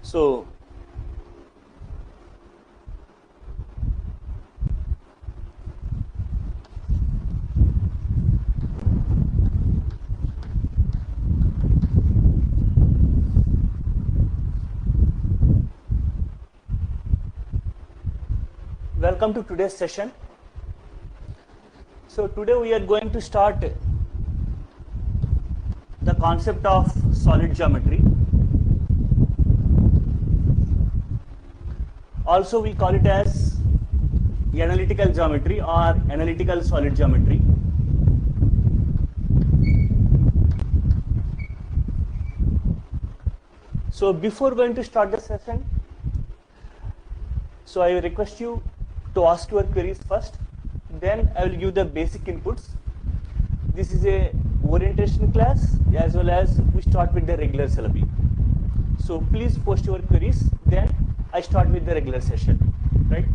So welcome to today's session. So today we are going to start the concept of solid geometry. Also we call it as analytical geometry or analytical solid geometry. So before going to start the session, so I request you to ask your queries first, then I will give the basic inputs. This is a orientation class as well as we start with the regular syllabi. So please post your queries, then I start with the regular session, right?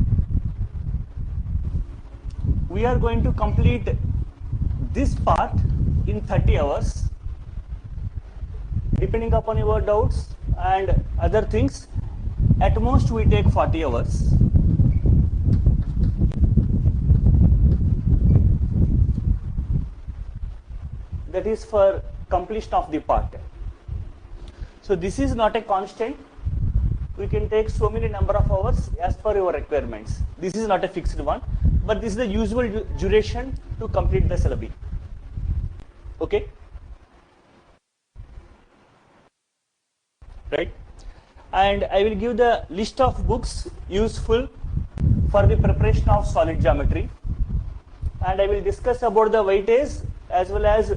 We are going to complete this part in 30 hours. Depending upon your doubts and other things, at most we take 40 hours. That is for completion of the part. So this is not a constant. We can take so many number of hours as per your requirements. This is not a fixed one, but this is the usual duration to complete the syllabi. Okay? Right? And I will give the list of books useful for the preparation of solid geometry. And I will discuss about the weightage as well as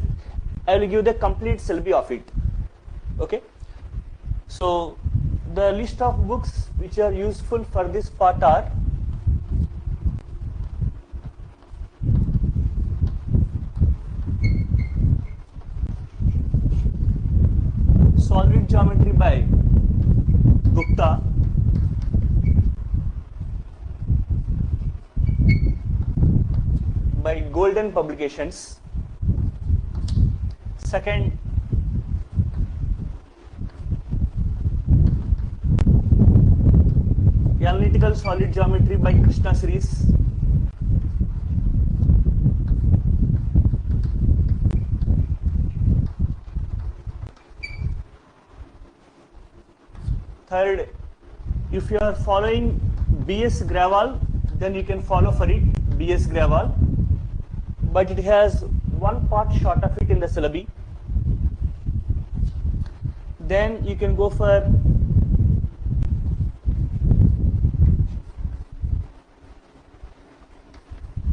I will give the complete syllabi of it. Okay? So the list of books which are useful for this part are Solid Geometry by Gupta, by Golden Publications. Second, Analytical Solid Geometry by Krishna series. Third, if you are following BS Graval, then you can follow for it BS Graval, but it has one part short of it in the syllabi. Then you can go for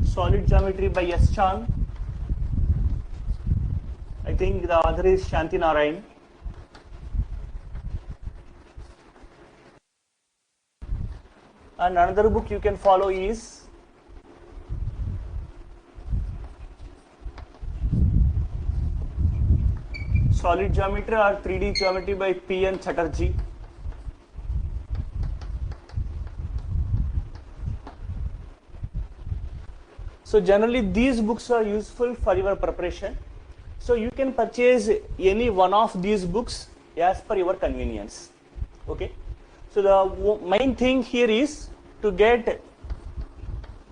Solid Geometry by S. Chand. I think the author is Shanti Narayan. And another book you can follow is Solid Geometry or 3D Geometry by P. N. Chatterjee. So generally these books are useful for your preparation. So you can purchase any one of these books as per your convenience. Okay. So the main thing here is to get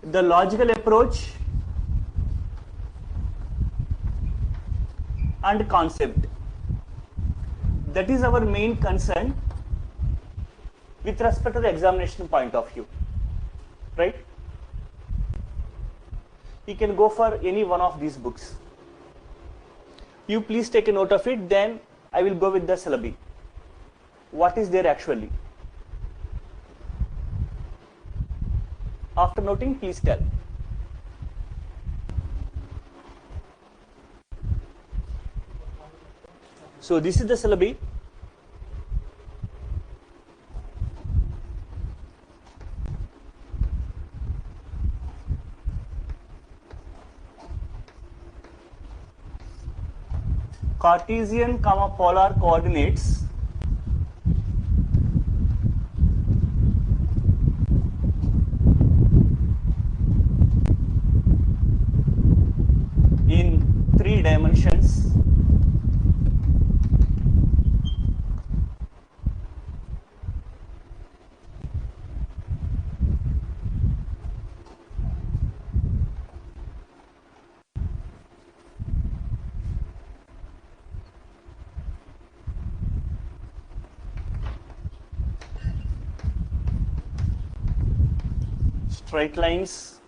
the logical approach and concept. That is our main concern with respect to the examination point of view, right? You can go for any one of these books. You please take a note of it, then I will go with the syllabi. What is there actually? After noting, please tell. So this is the syllabi. Cartesian, polar coordinates. In 3 dimensions. straight lines,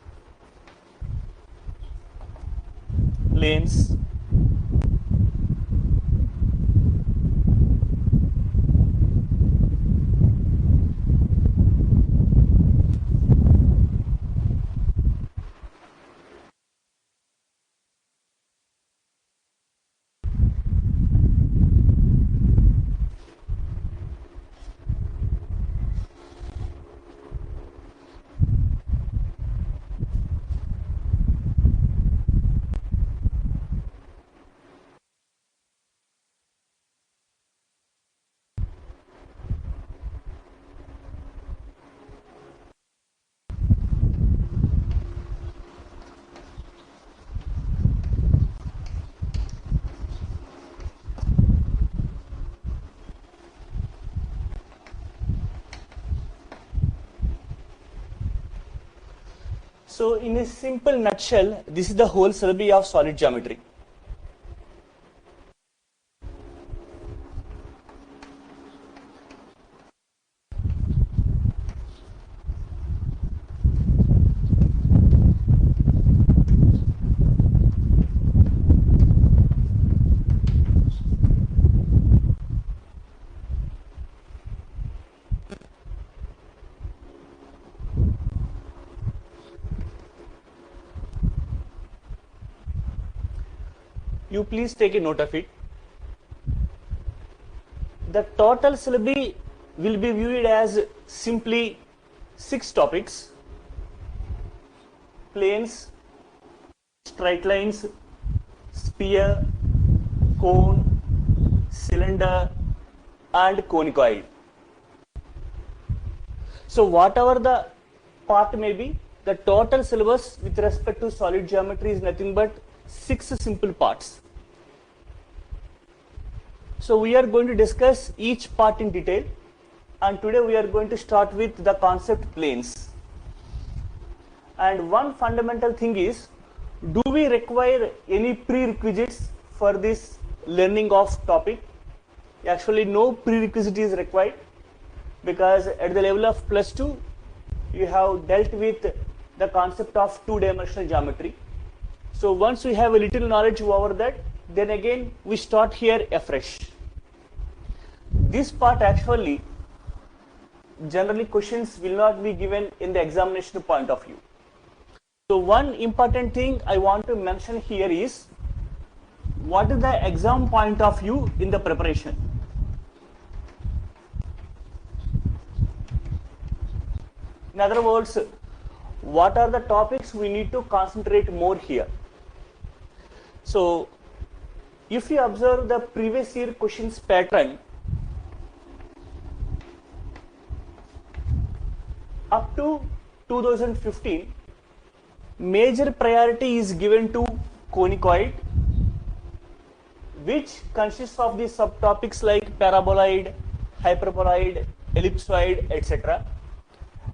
planes, So in a simple nutshell, this is the whole syllabus of solid geometry. You please take a note of it. The total syllabus will be viewed as simply 6 topics: planes, straight lines, sphere, cone, cylinder, and conicoid. So whatever the part may be, the total syllabus with respect to solid geometry is nothing but 6 simple parts. So we are going to discuss each part in detail, and today we are going to start with the concept planes. And one fundamental thing is, do we require any prerequisites for this learning of topic? Actually, no prerequisite is required, because at the level of +2, you have dealt with the concept of two-dimensional geometry. So once we have a little knowledge over that, then again we start here afresh. This part actually, generally questions will not be given in the examination point of view. So one important thing I want to mention here is, what is the exam point of view in the preparation? In other words, what are the topics we need to concentrate more here? So if you observe the previous year questions pattern, up to 2015, major priority is given to conicoid, which consists of the subtopics like paraboloid, hyperboloid, ellipsoid, etc.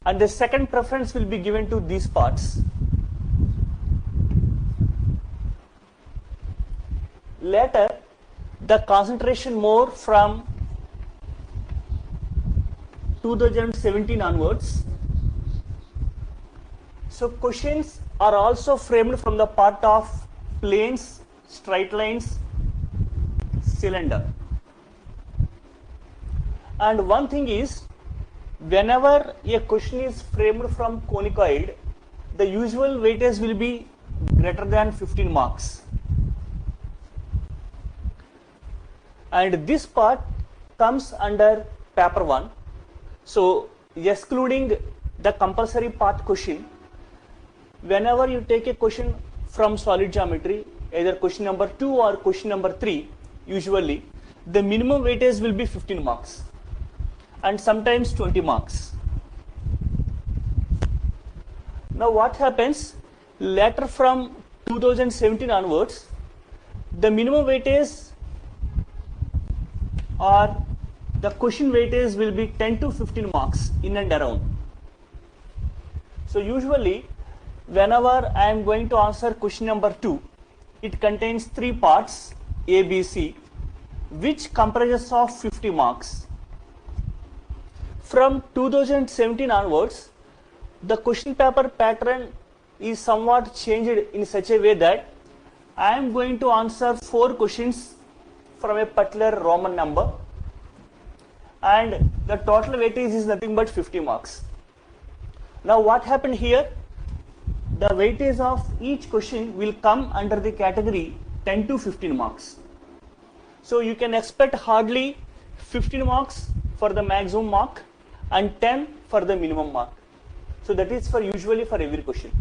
And the second preference will be given to these parts. Later, the concentration more from 2017 onwards. So questions are also framed from the part of planes, straight lines, cylinder. And one thing is, whenever a question is framed from conicoid, the usual weightage will be greater than 15 marks. And this part comes under paper 1. So excluding the compulsory part question, whenever you take a question from solid geometry, either question number 2 or question number 3, usually the minimum weightage will be 15 marks and sometimes 20 marks. Now what happens, later from 2017 onwards, the minimum weightage or the question weightage will be 10 to 15 marks in and around. So usually, whenever I am going to answer question number 2, it contains 3 parts, A, B, C, which comprises of 50 marks. From 2017 onwards, the question paper pattern is somewhat changed in such a way that I am going to answer 4 questions from a particular Roman number, and the total weightage is nothing but 50 marks. Now what happened here? The weightage of each question will come under the category 10 to 15 marks. So you can expect hardly 15 marks for the maximum mark and 10 for the minimum mark. So that is for usually for every question.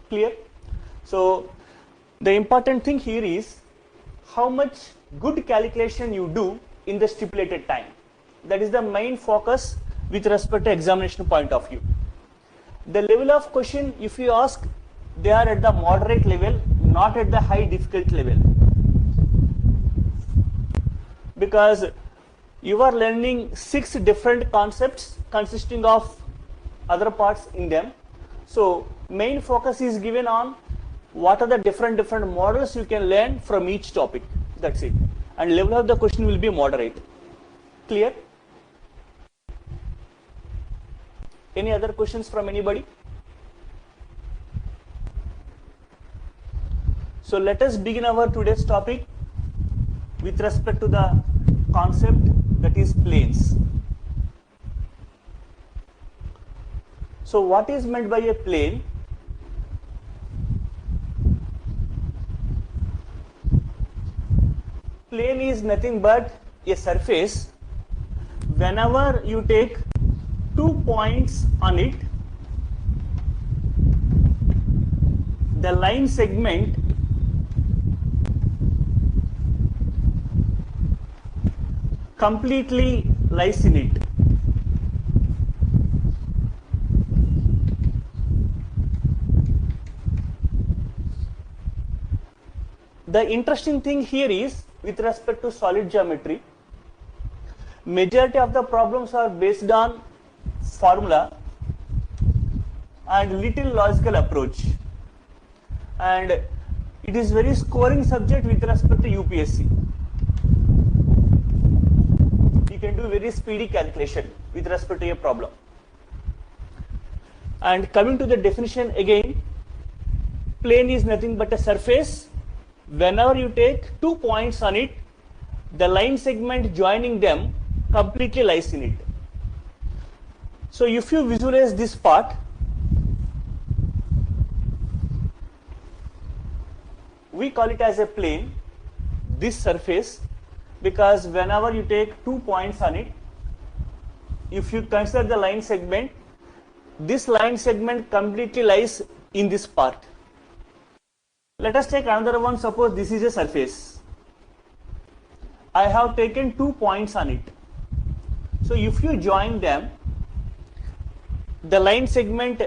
Clear? So the important thing here is how much good calculation you do in the stipulated time. That is the main focus with respect to examination point of view. The level of question, if you ask, they are at the moderate level, not at the high difficulty level. Because you are learning 6 different concepts consisting of other parts in them. So main focus is given on what are the different models you can learn from each topic. That's it. And level of the question will be moderate. Clear? Any other questions from anybody? So let us begin our today's topic with respect to the concept, that is planes. So what is meant by a plane? Plane is nothing but a surface. Whenever you take 2 points on it, the line segment completely lies in it. The interesting thing here is, with respect to solid geometry, majority of the problems are based on formula and little logical approach, and it is very scoring subject with respect to UPSC. You can do very speedy calculation with respect to a problem. And coming to the definition again, plane is nothing but a surface. Whenever you take 2 points on it, the line segment joining them completely lies in it. So if you visualize this part, we call it as a plane, this surface, because whenever you take 2 points on it, if you consider the line segment, this line segment completely lies in this part. Let us take another one. Suppose this is a surface. I have taken 2 points on it. So if you join them, the line segment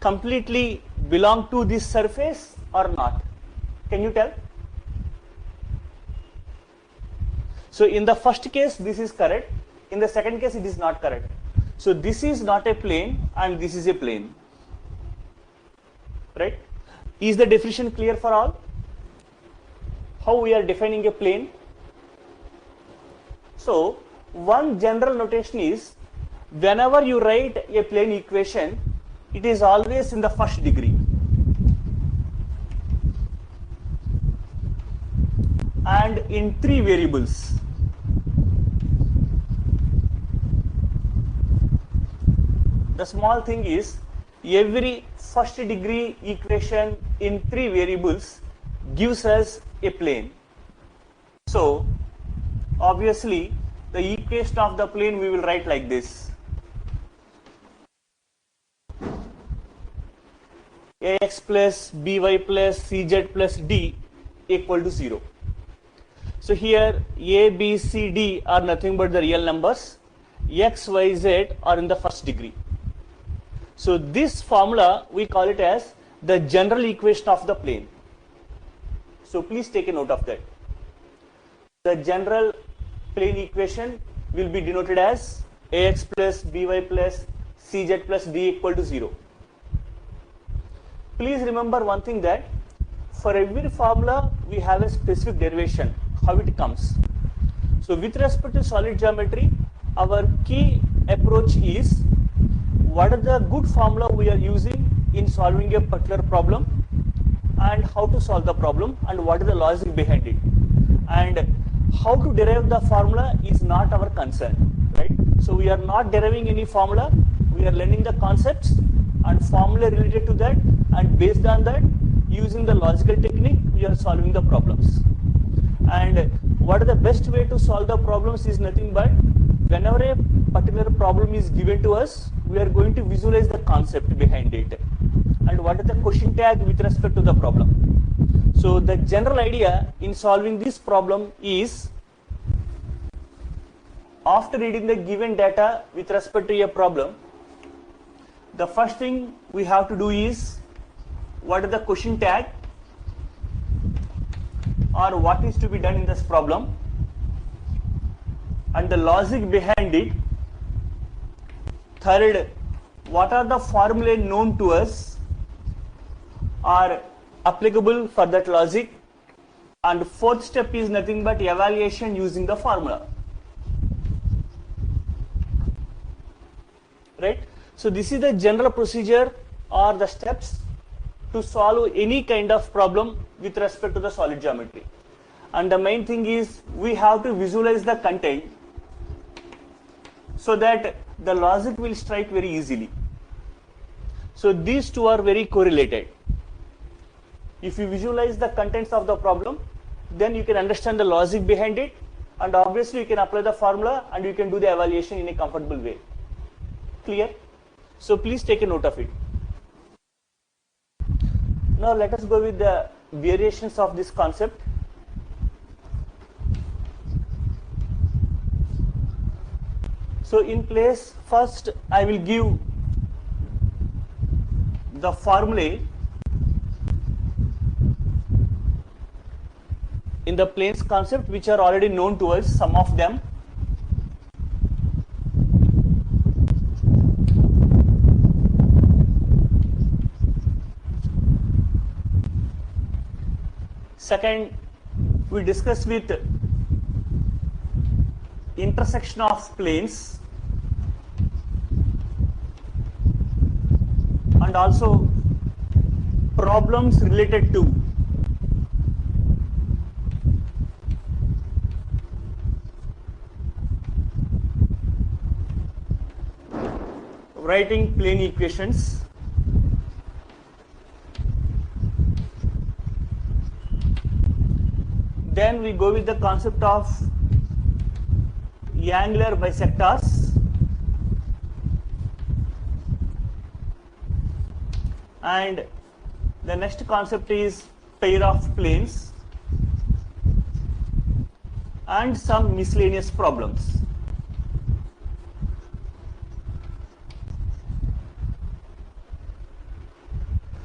completely belong to this surface or not? Can you tell? So in the first case, this is correct. In the second case, it is not correct. So this is not a plane and this is a plane. Right? Is the definition clear for all? How we are defining a plane? So one general notation is, whenever you write a plane equation, it is always in the first degree. And in 3 variables. The small thing is, every first degree equation in 3 variables gives us a plane. So obviously the equation of the plane we will write like this: ax plus by plus cz plus d equal to 0. So here a, b, c, d are nothing but the real numbers. X, y, z are in the first degree. So this formula we call it as the general equation of the plane. So please take a note of that. The general plane equation will be denoted as ax plus by plus cz plus d equal to 0. Please remember one thing, that for every formula we have a specific derivation, how it comes. So with respect to solid geometry, our key approach is, what is the good formula we are using in solving a particular problem, and how to solve the problem, and what is the logic behind it. And how to derive the formula is not our concern, right? So we are not deriving any formula, we are learning the concepts and formula related to that, and based on that, using the logical technique, we are solving the problems. And what is the best way to solve the problems is nothing but, whenever a particular problem is given to us, we are going to visualize the concept behind it, and what is the question tag with respect to the problem. So the general idea in solving this problem is, after reading the given data with respect to a problem, the first thing we have to do is, what is the question tag, or what is to be done in this problem, and the logic behind it. Third, what are the formulae known to us are applicable for that logic. And fourth step is nothing but evaluation using the formula, right? So this is the general procedure or the steps to solve any kind of problem with respect to the solid geometry. And the main thing is, we have to visualize the content so that the logic will strike very easily. So these two are very correlated. If you visualize the contents of the problem, then you can understand the logic behind it, and obviously you can apply the formula and you can do the evaluation in a comfortable way. Clear? So please take a note of it. Now let us go with the variations of this concept. So in place, first I will give the formulae in the planes concept, which are already known to us, some of them. Second, we discuss with intersection of planes, and also problems related to writing plane equations. Then we go with the concept of angular bisectors, and the next concept is pair of planes, and some miscellaneous problems.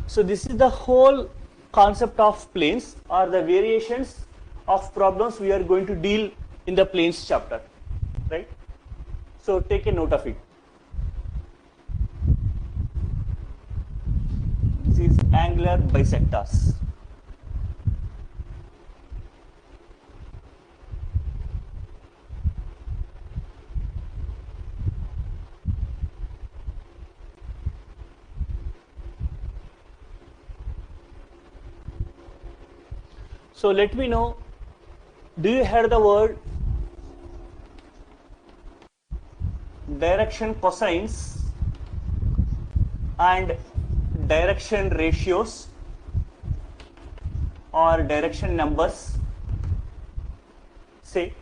So this is the whole concept of planes, or the variations of problems we are going to deal in the planes chapter, right? So take a note of it. This is angular bisectors. So let me know, do you hear the word direction cosines and direction ratios or direction numbers? Say,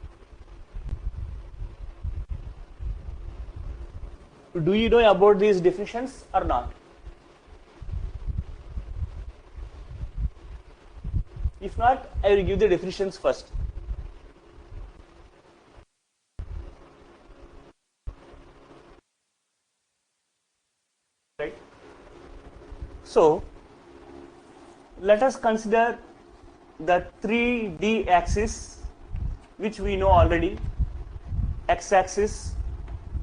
do you know about these definitions or not? If not, I will give the definitions first. Right? So, let us consider the 3D axis, which we know already: x-axis,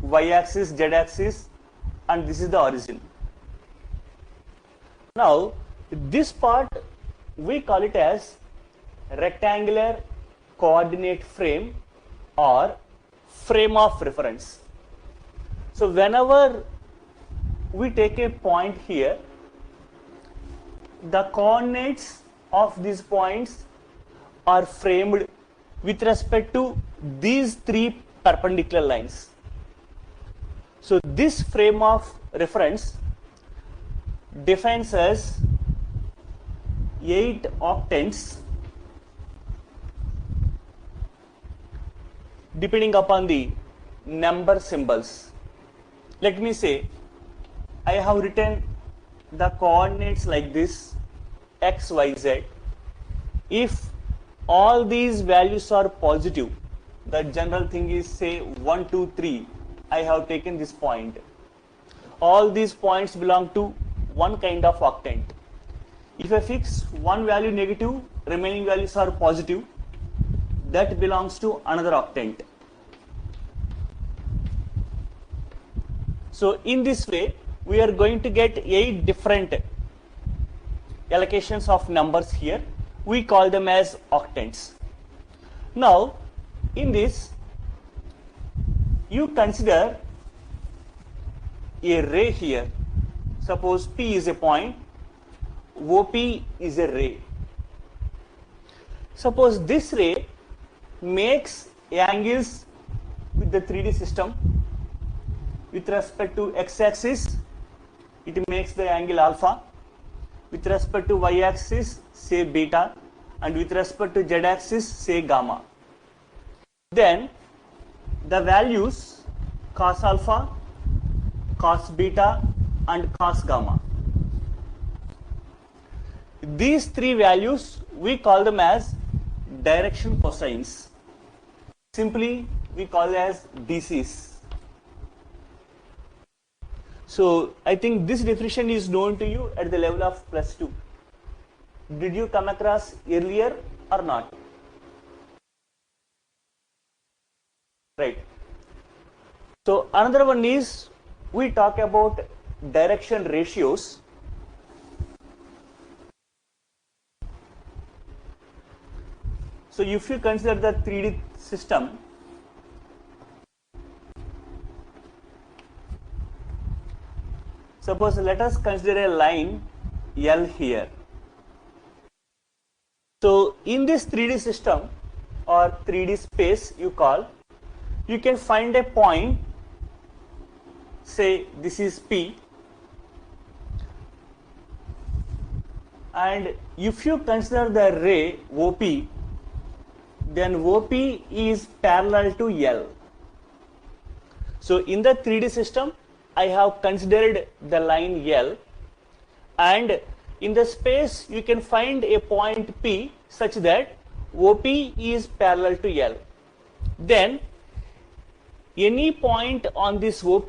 y-axis, z-axis, and this is the origin. Now, this part we call it as rectangular coordinate frame or frame of reference. So whenever we take a point here. The coordinates of these points are framed with respect to these three perpendicular lines. So this frame of reference defines as 8 octants depending upon the number symbols. Let me say I have written the coordinates like this, x, y, z. If all these values are positive, the general thing is say 1, 2, 3, I have taken this point. All these points belong to one kind of octant. If I fix one value negative, remaining values are positive, that belongs to another octant. So in this way, we are going to get 8 different allocations of numbers here. We call them as octants. Now, in this, you consider a ray here. Suppose P is a point, OP is a ray. Suppose this ray makes angles with the 3D system. With respect to x-axis, it makes the angle alpha. With respect to y-axis, say beta, and with respect to z-axis, say gamma. Then the values cos alpha, cos beta, and cos gamma. These three values, we call them as direction cosines. Simply, we call as DCs. So I think this definition is known to you at the level of +2. Did you come across earlier or not? Right. So another one is, we talk about direction ratios. So if you consider the 3D system, suppose let us consider a line L here. So in this 3D system or 3D space you can find a point, say this is P, and if you consider the ray OP, then OP is parallel to L. So in the 3D system, I have considered the line L, and in the space you can find a point P such that OP is parallel to L. Then any point on this OP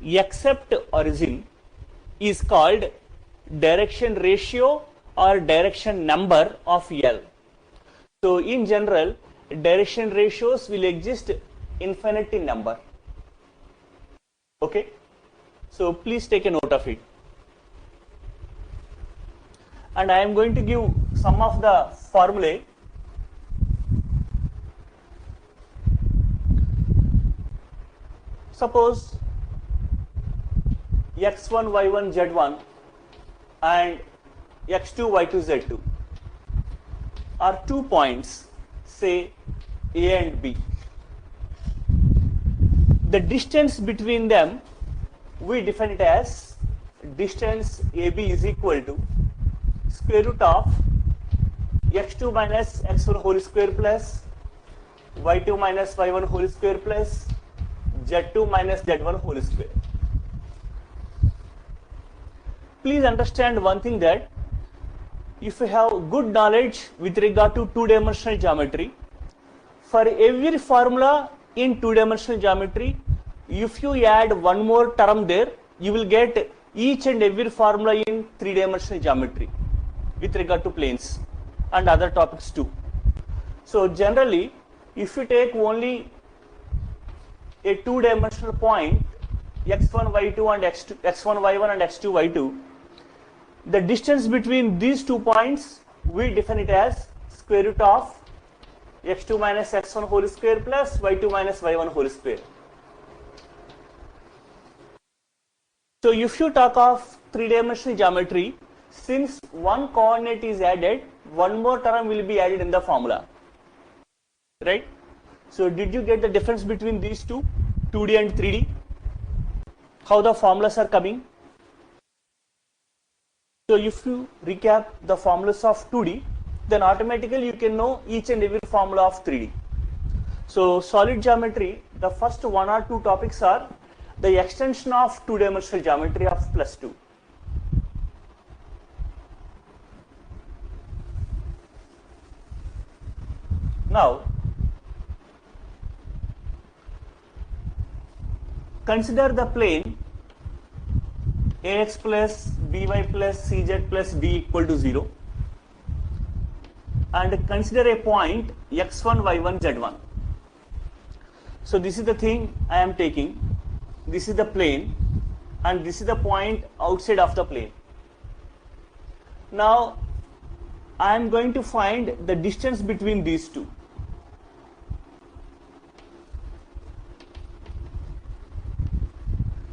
except origin is called direction ratio or direction number of L. So in general, direction ratios will exist infinite in number. Okay, so please take a note of it. And I am going to give some of the formulae. Suppose x1, y1, z1 and x2, y2, z2 are 2 points, say A and B. The distance between them, we define it as distance AB is equal to square root of x2 minus x1 whole square plus y2 minus y1 whole square plus z2 minus z1 whole square. Please understand one thing, that if you have good knowledge with regard to two-dimensional geometry, for every formula in two-dimensional geometry, if you add one more term there, you will get each and every formula in three-dimensional geometry with regard to planes and other topics too. So generally, if you take only a two-dimensional point x1, y2 and x1, y1 and x2, y2, the distance between these 2 points, we define it as square root of x2 minus x1 whole square plus y2 minus y1 whole square. So if you talk of three-dimensional geometry, since one coordinate is added, one more term will be added in the formula, right? So did you get the difference between these two, 2D and 3D? How the formulas are coming? So if you recap the formulas of 2D, then automatically you can know each and every formula of 3D. So solid geometry, the first one or two topics are the extension of two-dimensional geometry of +2. Now, consider the plane ax plus by plus cz plus d equal to 0 and consider a point x1, y1, z1. So this is the thing I am taking. This is the plane and this is the point outside of the plane. Now I am going to find the distance between these two.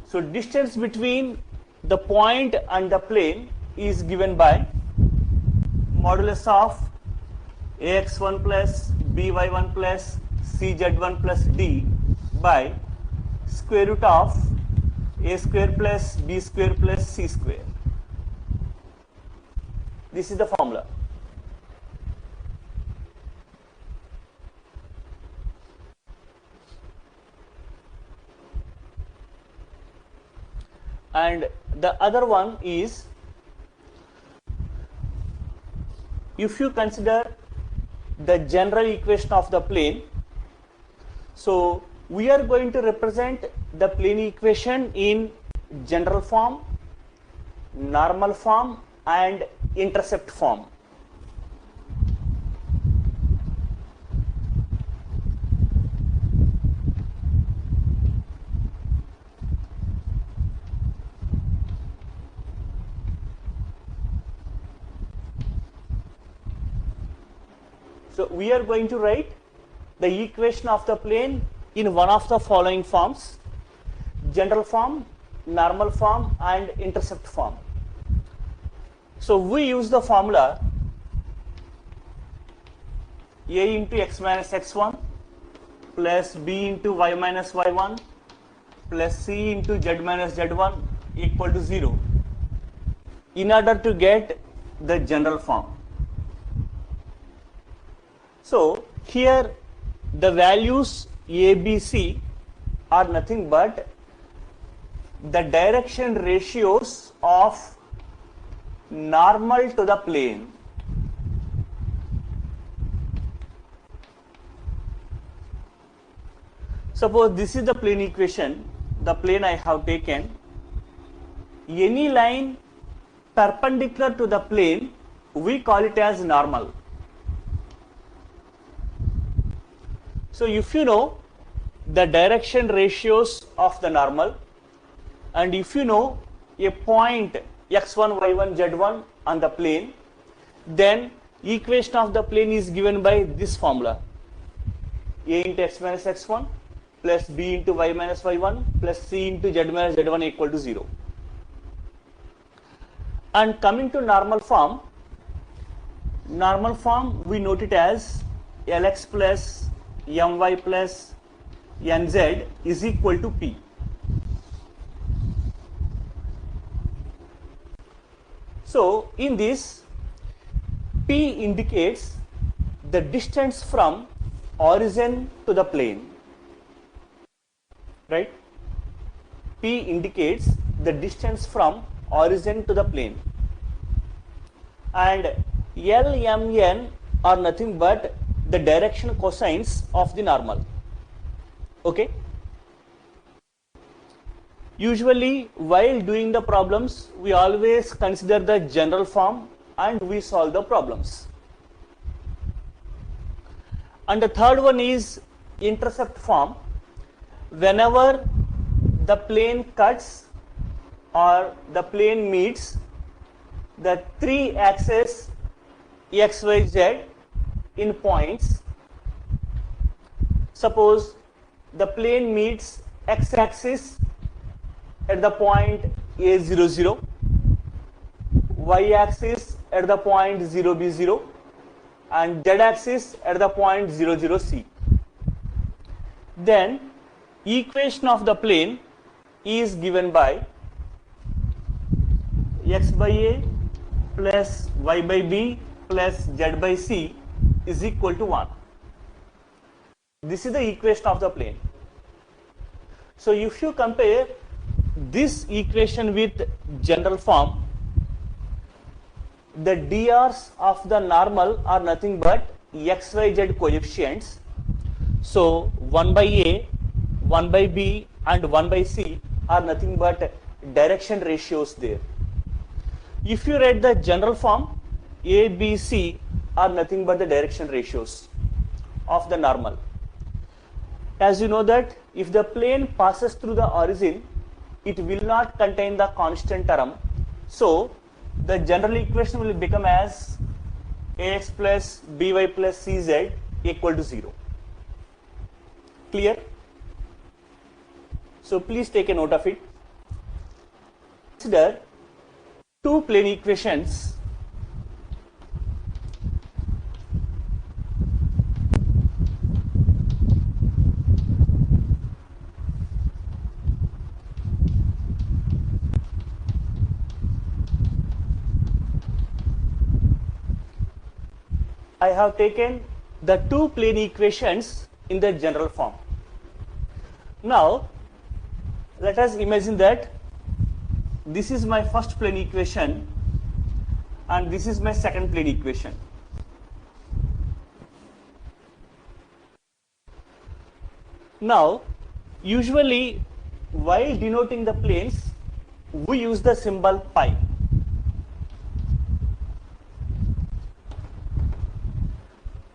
So distance between the point and the plane is given by modulus of ax1 plus by1 plus cz1 plus d by square root of a square plus b square plus c square. This is the formula. And the other one is, if you consider the general equation of the plane, so we are going to represent the plane equation in general form, normal form and intercept form. So we are going to write the equation of the plane in one of the following forms: general form, normal form and intercept form. So we use the formula a into x minus x1 plus b into y minus y1 plus c into z minus z1 equal to 0 in order to get the general form. So here the values a, b, c are nothing but the direction ratios of normal to the plane. Suppose this is the plane equation, the plane I have taken. Any line perpendicular to the plane, we call it as normal. So if you know the direction ratios of the normal, and if you know a point x1, y1, z1 on the plane, then equation of the plane is given by this formula: a into x minus x1 plus b into y minus y1 plus c into z minus z1 equal to 0. And coming to normal form we note it as Lx plus my plus nz is equal to p. So in this, p indicates the distance from origin to the plane, right? P indicates the distance from origin to the plane, and L, M, N are nothing but the direction cosines of the normal. Okay. Usually while doing the problems, we always consider the general form and we solve the problems. And the third one is intercept form. Whenever the plane cuts or the plane meets the three axes x, y, z in points. Suppose the plane meets x-axis at the point A0, 0, y-axis at the point 0, B0, and z-axis at the point 0, 0, C. Then equation of the plane is given by x by a plus y by b plus z by c is equal to 1. This is the equation of the plane. So if you compare this equation with general form, the drs of the normal are nothing but x, y, z coefficients. So 1 by a, 1 by b and 1 by c are nothing but direction ratios there. If you write the general form, a, b, c are nothing but the direction ratios of the normal. As you know that if the plane passes through the origin, it will not contain the constant term. So the general equation will become as ax plus by plus cz equal to 0. Clear? So please take a note of it. Consider two plane equations. I have taken the two plane equations in the general form. Now, let us imagine that this is my first plane equation and this is my second plane equation. Now, usually while denoting the planes, we use the symbol pi.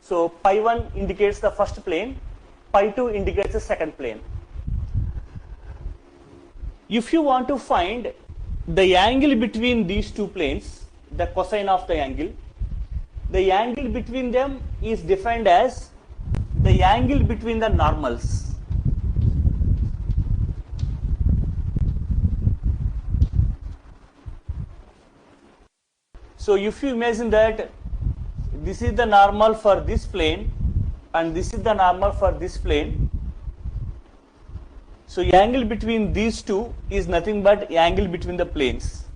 So pi 1 indicates the first plane, pi 2 indicates the second plane. If you want to find the angle between these two planes, the cosine of the angle between them is defined as the angle between the normals. So if you imagine that this is the normal for this plane and this is the normal for this plane, so angle between these two is nothing but angle between the planes.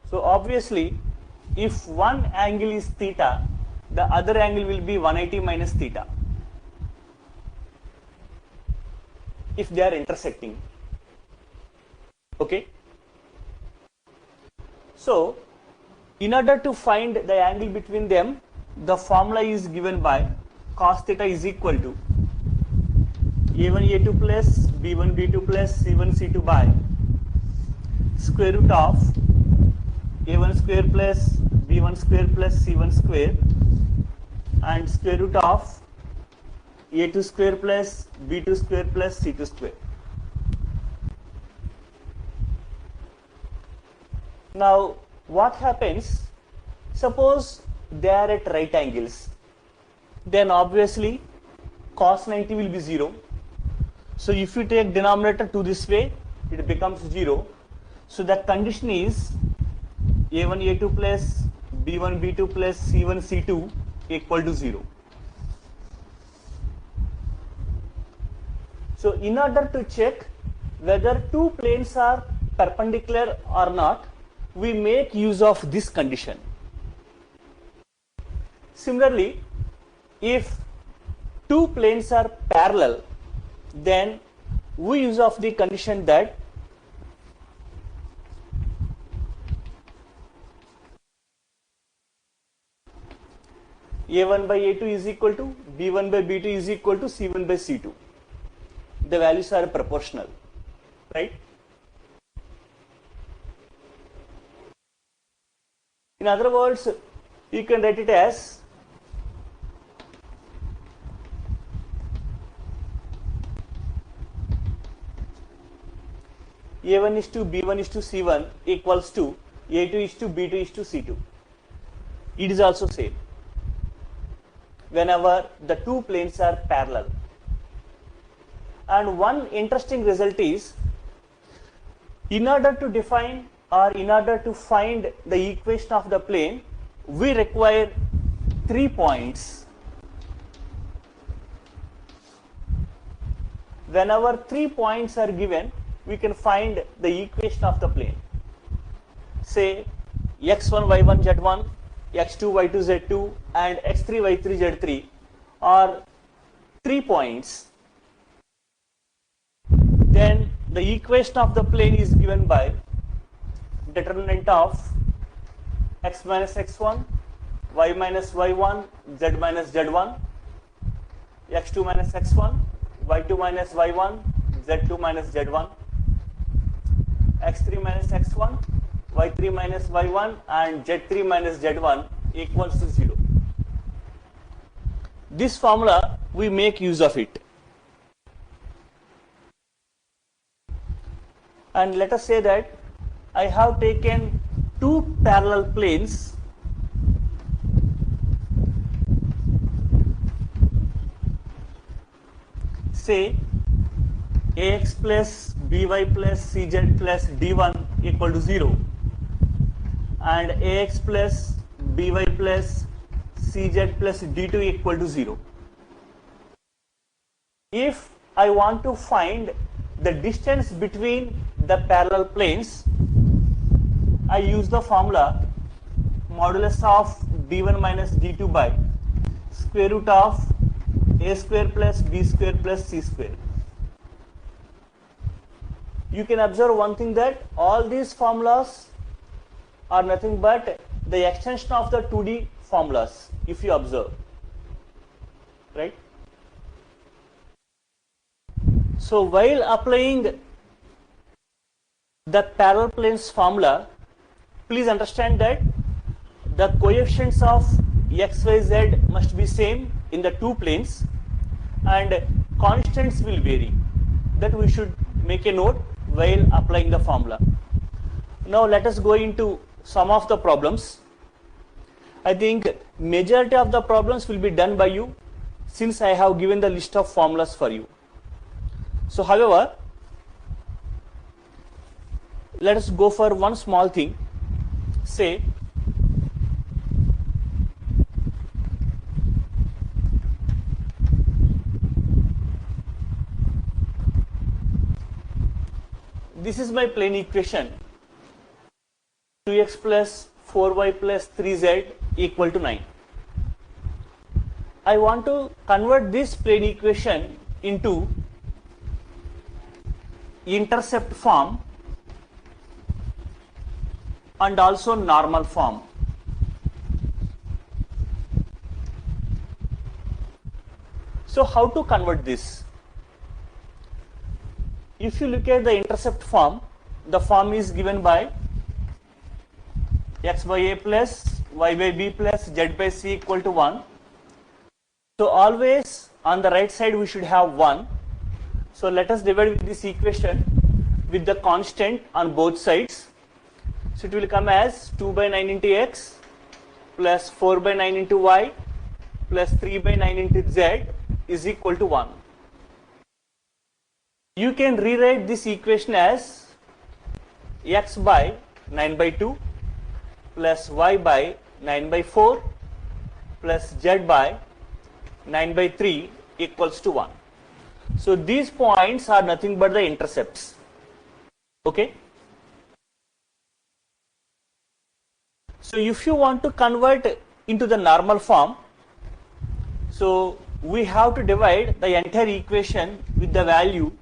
So obviously, if one angle is theta, the other angle will be 180 minus theta if they are intersecting. Okay? So in order to find the angle between them, the formula is given by cos theta is equal to a1 a2 plus b1 b2 plus c1 c2 by square root of a1 square plus b1 square plus c1 square and square root of a2 square plus b2 square plus c2 square. Now what happens? Suppose they are at right angles, then obviously cos 90 will be 0. So if you take denominator to this way, it becomes 0. So the condition is a1 a2 plus b1 b2 plus c1 c2 equal to 0. So in order to check whether two planes are perpendicular or not, we make use of this condition. Similarly, if two planes are parallel, then we use of the condition that a1 by a2 is equal to b1 by b2 is equal to c1 by c2. The values are proportional, right? In other words, you can write it as a1 is to b1 is to c1 equals to a2 is to b2 is to c2. It is also same whenever the two planes are parallel. And one interesting result is In order to define or in order to find the equation of the plane, we require 3 points. Whenever 3 points are given, we can find the equation of the plane. Say x1, y1, z1, x2, y2, z2 and x3, y3, z3 are 3 points. Then the equation of the plane is given by determinant of x minus x1, y minus y1, z minus z1, x2 minus x1, y2 minus y1, z2 minus z1, x3 minus x1, y3 minus y1 and z3 minus z1 equals to 0. This formula, we make use of it. And let us say that I have taken 2 parallel planes say ax plus by plus cz plus d1 equal to 0 and ax plus by plus cz plus d2 equal to 0. If I want to find the distance between the parallel planes, I use the formula modulus of d1 minus d2 by square root of a square plus b square plus c square. You can observe one thing, that all these formulas are nothing but the extension of the 2D formulas, if you observe, right? So while applying the parallel planes formula, please understand that the coefficients of x, y, z must be same in the 2 planes and constants will vary. That we should make a note while applying the formula. Now let us go into some of the problems. I think majority of the problems will be done by you, since I have given the list of formulas for you. So however, let us go for one small thing. Say this is my plane equation, 2x plus 4y plus 3z equal to 9. I want to convert this plane equation into intercept form and also normal form. So how to convert this? If you look at the intercept form, the form is given by x by a plus y by b plus z by c equal to 1. So always on the right side we should have 1. So let us divide this equation with the constant on both sides. So it will come as 2 by 9 into x plus 4 by 9 into y plus 3 by 9 into z is equal to 1. You can rewrite this equation as x by 9 by 2 plus y by 9 by 4 plus z by 9 by 3 equals to 1. So these points are nothing but the intercepts. Okay. So if you want to convert into the normal form, so we have to divide the entire equation with the value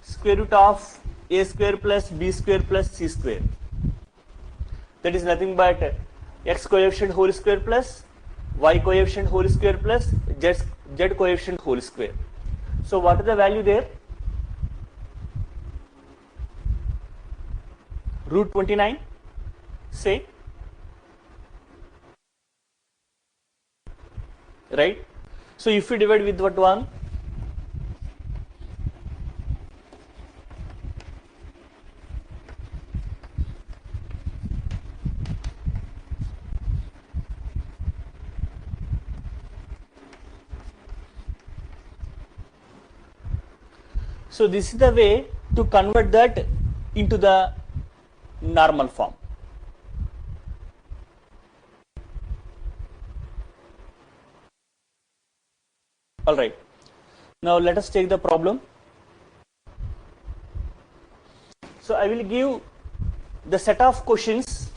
square root of a square plus b square plus c square. That is nothing but x coefficient whole square plus y coefficient whole square plus z coefficient whole square. So what is the value there? Root 29, say, right? So if you divide with what one? So this is the way to convert that into the normal form. All right. Now let us take the problem. So I will give the set of questions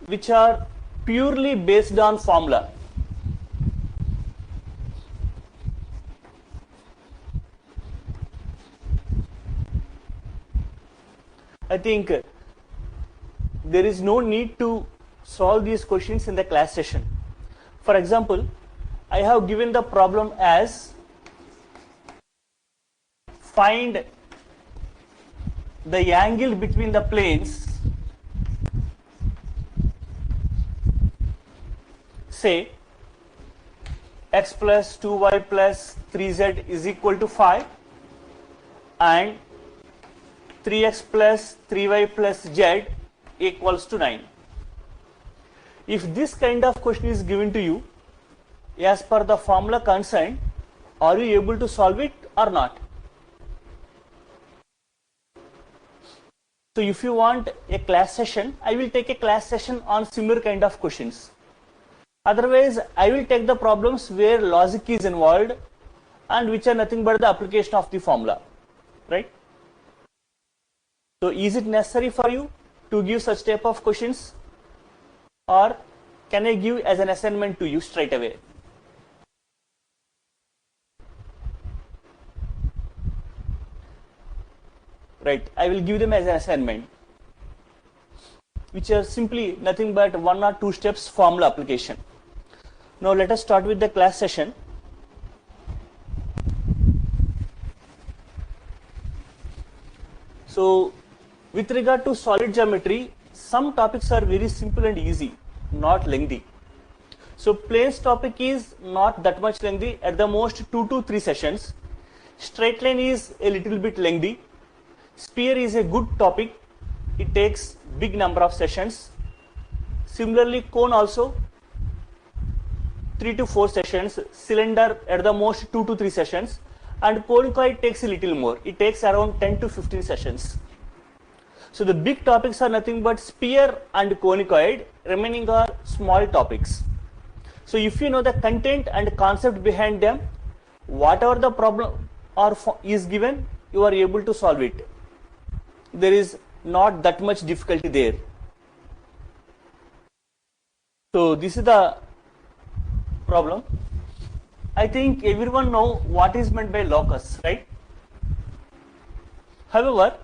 which are purely based on formula. I think there is no need to solve these questions in the class session. For example, I have given the problem as find the angle between the planes, say x plus 2y plus 3z is equal to 5 and 3x plus 3y plus z equals to 9. If this kind of question is given to you as per the formula concerned, are you able to solve it or not? So if you want a class session, I will take a class session on similar kind of questions. Otherwise, I will take the problems where logic is involved and which are nothing but the application of the formula, right? So is it necessary for you to give such type of questions, or can I give as an assignment to you straight away? Right, I will give them as an assignment, which are simply nothing but 1 or 2 steps formula application. Now let us start with the class session. So with regard to solid geometry, some topics are very simple and easy, not lengthy. So planes topic is not that much lengthy, at the most 2 to 3 sessions. Straight line is a little bit lengthy. Sphere is a good topic, it takes big number of sessions. Similarly, cone also 3 to 4 sessions, cylinder at the most 2 to 3 sessions, and conicoid takes a little more, it takes around 10 to 15 sessions. So the big topics are nothing but sphere and conicoid, remaining are small topics. So if you know the content and concept behind them, whatever the problem or is given, you are able to solve it. There is not that much difficulty there. So this is the problem. I think everyone know what is meant by locus, right? However,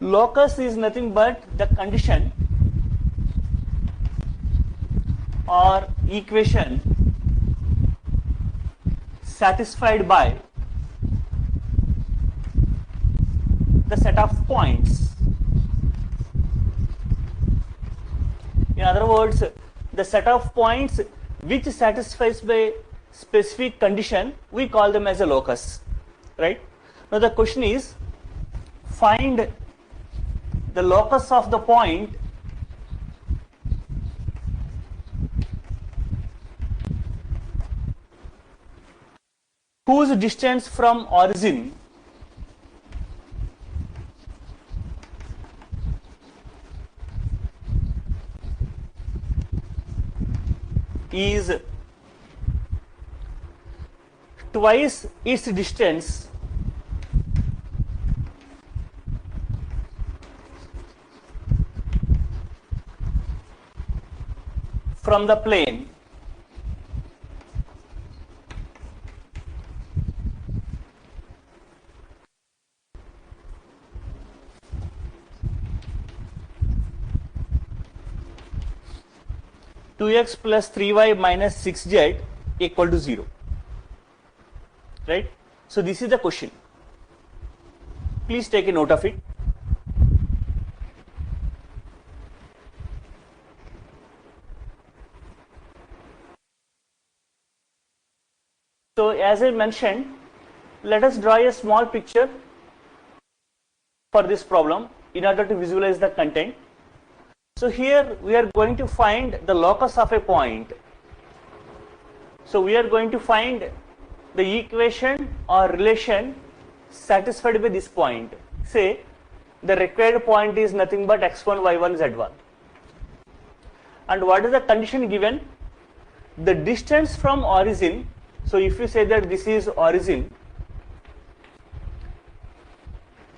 locus is nothing but the condition or equation satisfied by the set of points. In other words, the set of points which satisfies by specific condition, we call them as a locus, right? Now the question is, find the locus of the point whose distance from origin is twice its distance from the plane two x plus 3y minus 6z equal to 0, right? So this is the question. Please take a note of it. So as I mentioned, let us draw a small picture for this problem in order to visualize the content. So here we are going to find the locus of a point. So we are going to find the equation or relation satisfied by this point. Say the required point is nothing but x1, y1, z1. And what is the condition given? The distance from origin. So if you say that this is origin,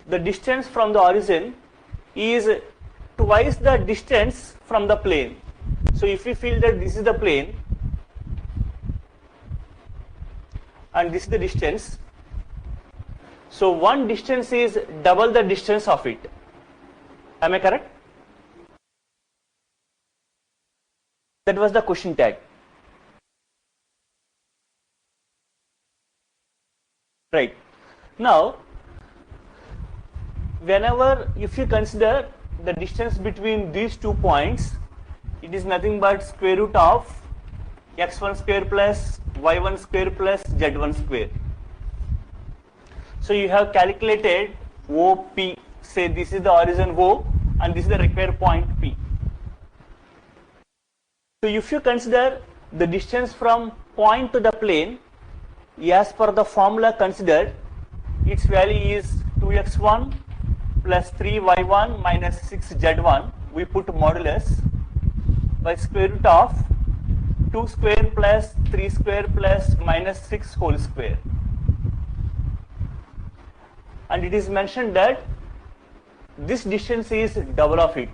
the distance from the origin is twice the distance from the plane. So if we feel that this is the plane and this is the distance, so one distance is double the distance of it. Am I correct? That was the question tag. Right. Now, whenever, if you consider the distance between these 2 points, it is nothing but square root of x1 square plus y1 square plus z1 square. So you have calculated OP, say this is the origin O and this is the required point P. So if you consider the distance from point to the plane, as per the formula considered, its value is 2x1 plus 3y1 minus 6z1. We put modulus by square root of 2 square plus 3 square plus minus 6 whole square. And it is mentioned that this distance is double of it.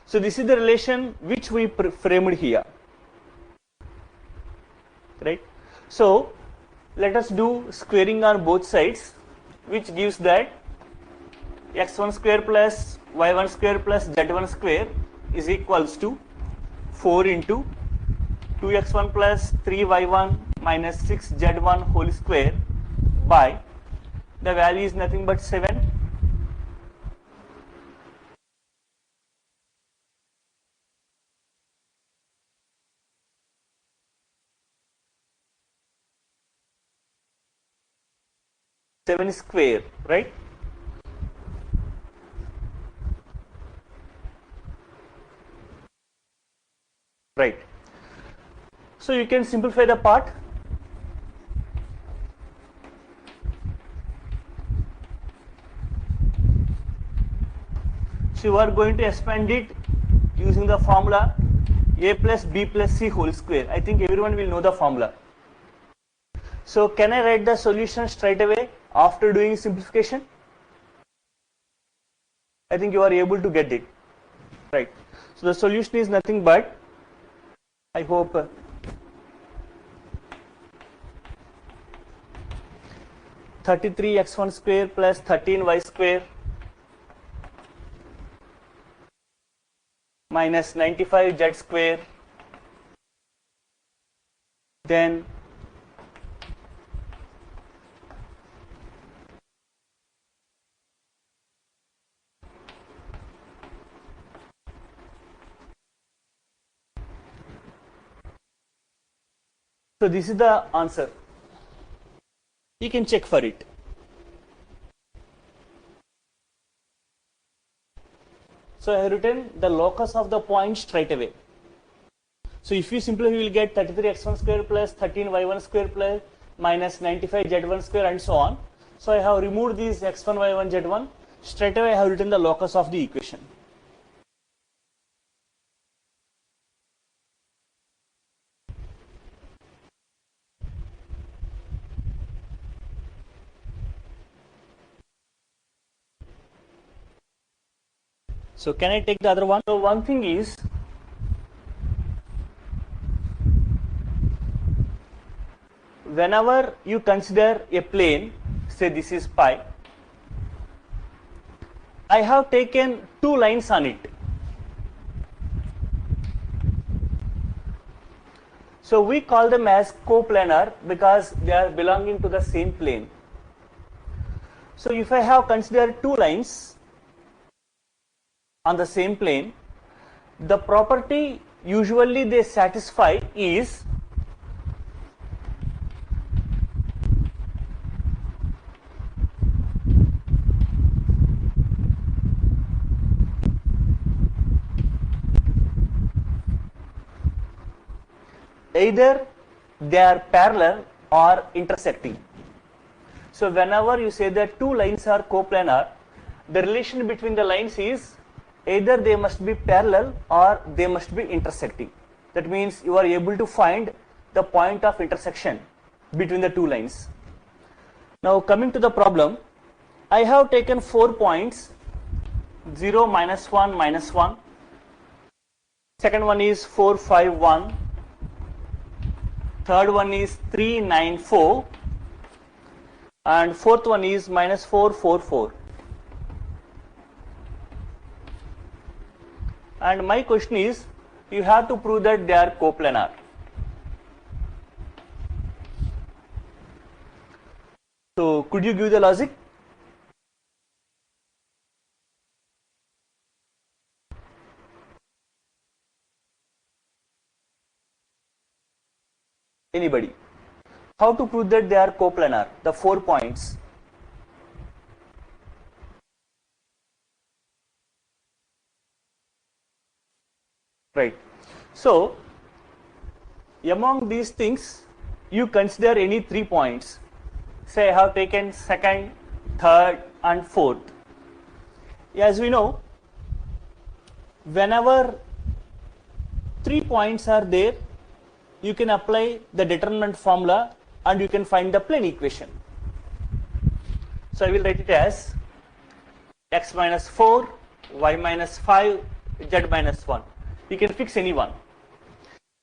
So this is the relation which we framed here. Right? So let us do squaring on both sides, which gives that x1 square plus y1 square plus z1 square is equals to 4 into 2x1 plus 3y1 minus 6z1 whole square by the value is nothing but 7. Square, right? Right. So you can simplify the part. So you are going to expand it using the formula a plus b plus c whole square. I think everyone will know the formula. So can I write the solution straight away after doing simplification? I think you are able to get it. Right. So the solution is nothing but, I hope, 33x1 square plus 13y square minus 95z square, then so this is the answer. You can check for it. So I have written the locus of the point straight away. So if you simplify, you will get 33x1 square plus 13y1 square plus minus 95z1 square and so on. So I have removed these x1, y1, z1. Straight away I have written the locus of the equation. So can I take the other one? So one thing is, whenever you consider a plane, say this is pi, I have taken 2 lines on it. So we call them as coplanar because they are belonging to the same plane. So if I have considered 2 lines on the same plane, the property usually they satisfy is either they are parallel or intersecting. So whenever you say that two lines are coplanar, the relation between the lines is either they must be parallel or they must be intersecting. That means you are able to find the point of intersection between the two lines. Now coming to the problem, I have taken 4 points, 0, -1, -1. Second one is 4, 5, 1. Third one is 3, 9, 4. And fourth one is -4, 4, 4. And my question is, you have to prove that they are coplanar. So could you give the logic? Anybody? How to prove that they are coplanar? The 4 points. Right. So among these things, you consider any 3 points. Say I have taken second, third and fourth. As we know, whenever 3 points are there, you can apply the determinant formula and you can find the plane equation. So I will write it as x minus 4, y minus 5, z minus 1. You can fix any one.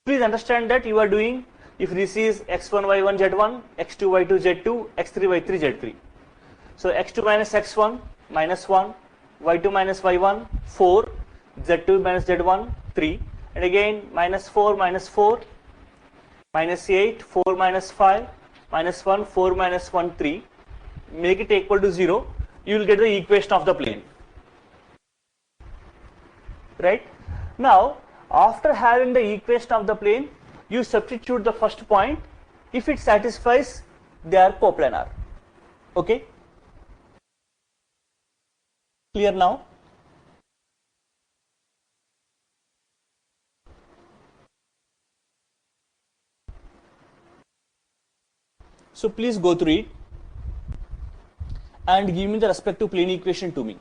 Please understand that you are doing, if this is x1, y1, z1, x2, y2, z2, x3, y3, z3. So x2 minus x1, minus 1, y2 minus y1, 4, z2 minus z1, 3, and again minus 4, minus 8, 4 minus 5, minus 1, 4 minus 1, 3, make it equal to 0, you will get the equation of the plane. Right? Now, after having the equation of the plane, you substitute the first point. If it satisfies, they are coplanar. Okay? Clear now? So please go through it and give me the respective plane equation to me.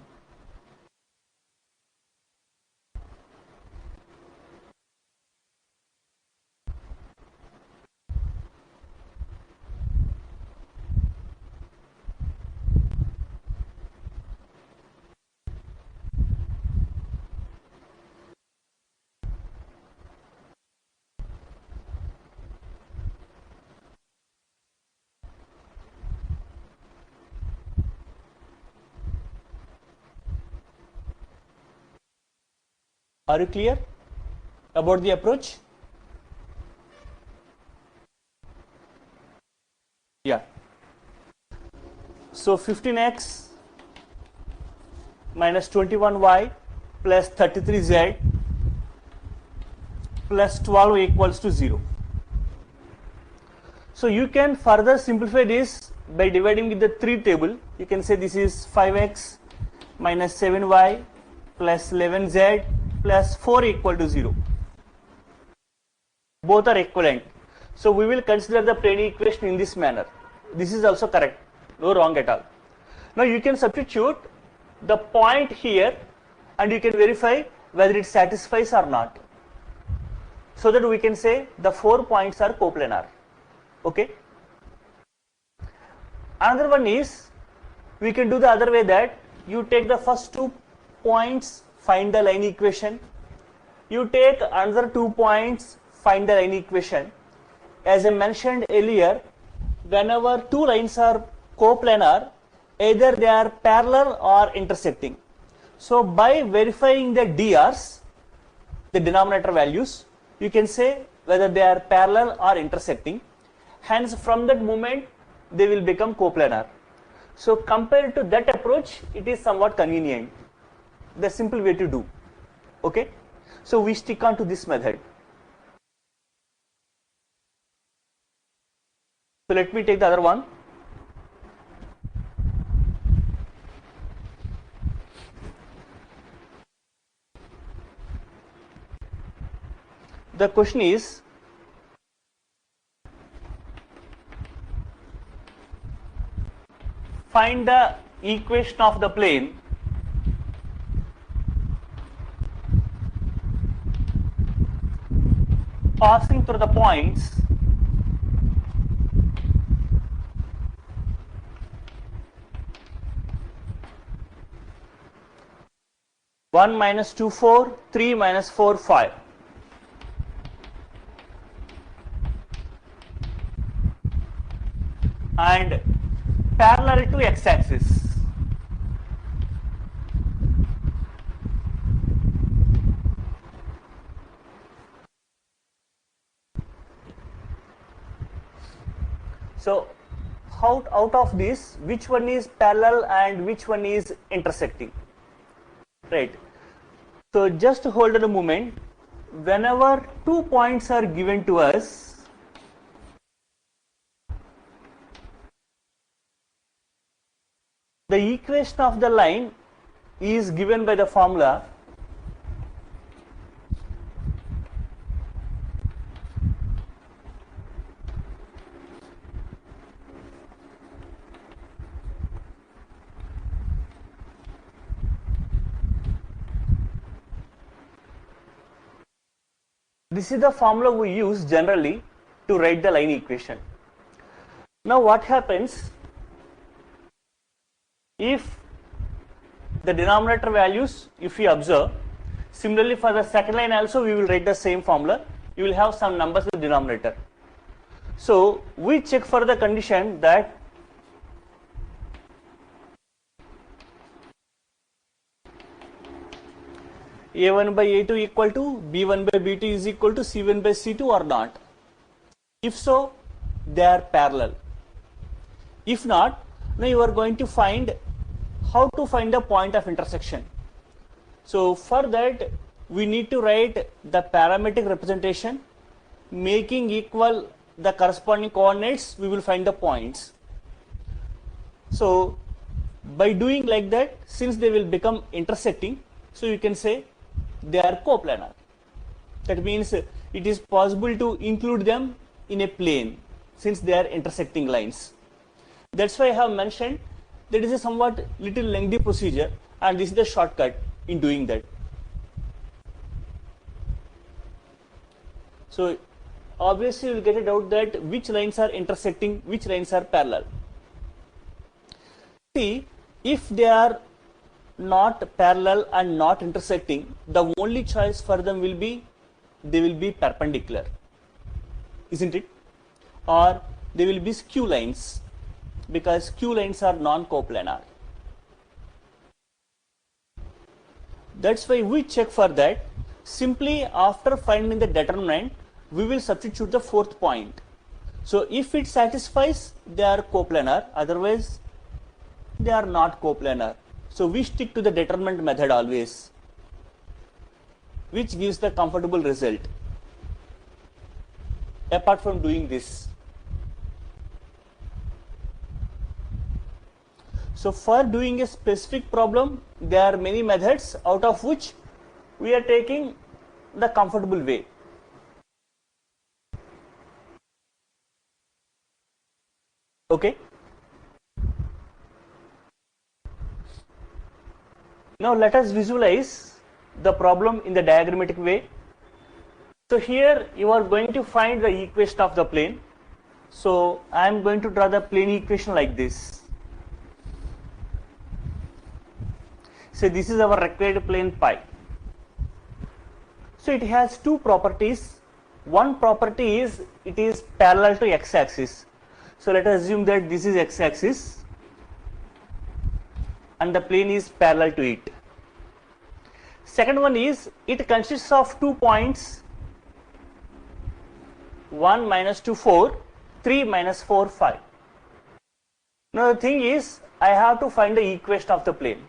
Are you clear about the approach? Yeah. So 15x minus 21y plus 33z plus 12 equals to 0. So you can further simplify this by dividing with the 3 table. You can say this is 5x minus 7y plus 11z plus 4 equal to 0. Both are equivalent. So we will consider the plane equation in this manner. This is also correct. No wrong at all. Now you can substitute the point here and you can verify whether it satisfies or not. So that we can say the 4 points are coplanar. Okay. Another one is, we can do the other way, that you take the first 2 points, find the line equation. You take another 2 points, find the line equation. As I mentioned earlier, whenever 2 lines are coplanar, either they are parallel or intersecting. So by verifying the DRs, the denominator values, you can say whether they are parallel or intersecting. Hence from that moment they will become coplanar. So compared to that approach, it is somewhat convenient. The simple way to do. Okay. So we stick on to this method. So let me take the other one. The question is, find the equation of the plane passing through the points (1, -2, 4), 3, -4, 5. And parallel to x-axis. So out of this, which one is parallel and which one is intersecting? Right. So just hold on a moment. Whenever 2 points are given to us, the equation of the line is given by the formula this is the formula we use generally to write the line equation. Now what happens if the denominator values, if we observe, similarly for the second line also we will write the same formula, you will have some numbers in the denominator. So we check for the condition that A1 by A2 equal to B1 by B2 is equal to C1 by C2 or not. If so, they are parallel. If not, now you are going to find how to find the point of intersection. So for that we need to write the parametric representation making equal the corresponding coordinates, we will find the points. So by doing like that, since they will become intersecting, so you can say they are coplanar. That means it is possible to include them in a plane since they are intersecting lines. That's why I have mentioned that is a somewhat little lengthy procedure, and this is the shortcut in doing that. So obviously you will get a doubt that which lines are intersecting, which lines are parallel. See, if they are not parallel and not intersecting, the only choice for them will be they will be perpendicular, isn't it? Or they will be skew lines, because skew lines are non-coplanar. That's why we check for that. Simply after finding the determinant, we will substitute the fourth point. So if it satisfies, they are coplanar, otherwise they are not coplanar. So we stick to the determinant method always, which gives the comfortable result apart from doing this. So for doing a specific problem, there are many methods, out of which we are taking the comfortable way. Okay. Now let us visualize the problem in the diagrammatic way. So here you are going to find the equation of the plane. So I am going to draw the plane equation like this. So this is our required plane pi. So it has two properties. One property is it is parallel to x-axis. So let us assume that this is x-axis and the plane is parallel to it. Second one is it consists of 2 points, 1, -2, 4, 3, -4, 5. Now the thing is, I have to find the equation of the plane.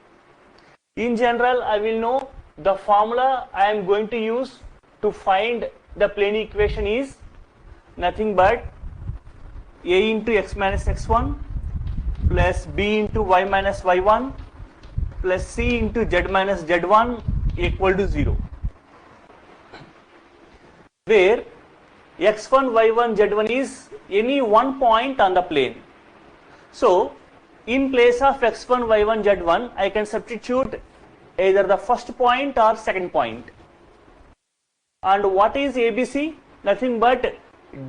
In general, I will know the formula I am going to use to find the plane equation is nothing but a into x minus x1 plus b into y minus y1 plus c into z minus z1 equal to 0, where x1, y1, z1 is any one point on the plane. So in place of x1, y1, z1, I can substitute either the first point or second point. And what is ABC? Nothing but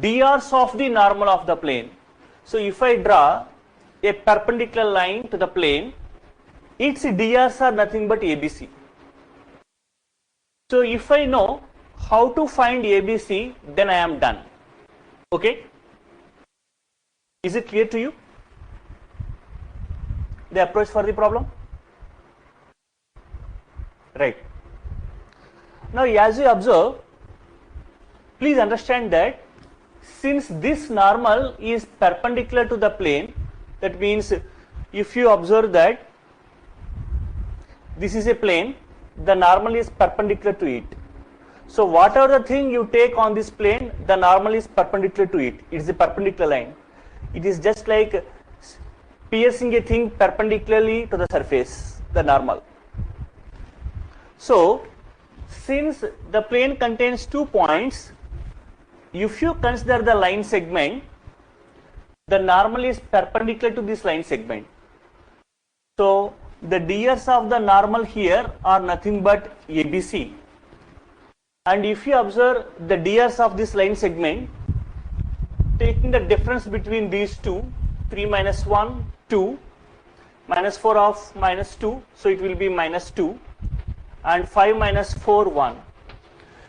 drs of the normal of the plane. So if I draw a perpendicular line to the plane, its drs are nothing but ABC. So if I know how to find ABC, then I am done. Okay? Is it clear to you? The approach for the problem? Right. Now as you observe, please understand that since this normal is perpendicular to the plane, that means if you observe that this is a plane, the normal is perpendicular to it. So whatever the thing you take on this plane, the normal is perpendicular to it. It is a perpendicular line. It is just like piercing a thing perpendicularly to the surface, the normal. So since the plane contains 2 points, if you consider the line segment, the normal is perpendicular to this line segment. So the drs of the normal here are nothing but ABC. And if you observe the drs of this line segment, taking the difference between these two, 3 minus 1, 2, minus 4 of minus 2, so it will be minus 2, and 5 minus 4, 1.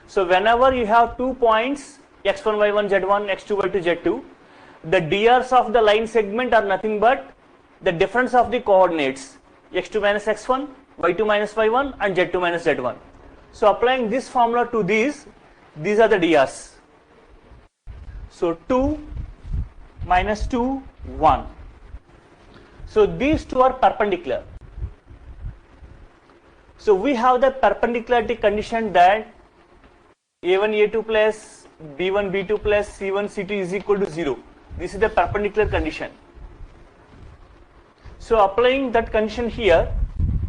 So whenever you have 2 points, x1, y1, z1, x2, y2, z2, the drs of the line segment are nothing but the difference of the coordinates, x2 minus x1, y2 minus y1, and z2 minus z1. So applying this formula to these are the drs. So 2 minus 2, 1. So these two are perpendicular. So we have the perpendicularity condition that a1, a2 plus b1, b2 plus c1, c2 is equal to 0. This is the perpendicular condition. So applying that condition here,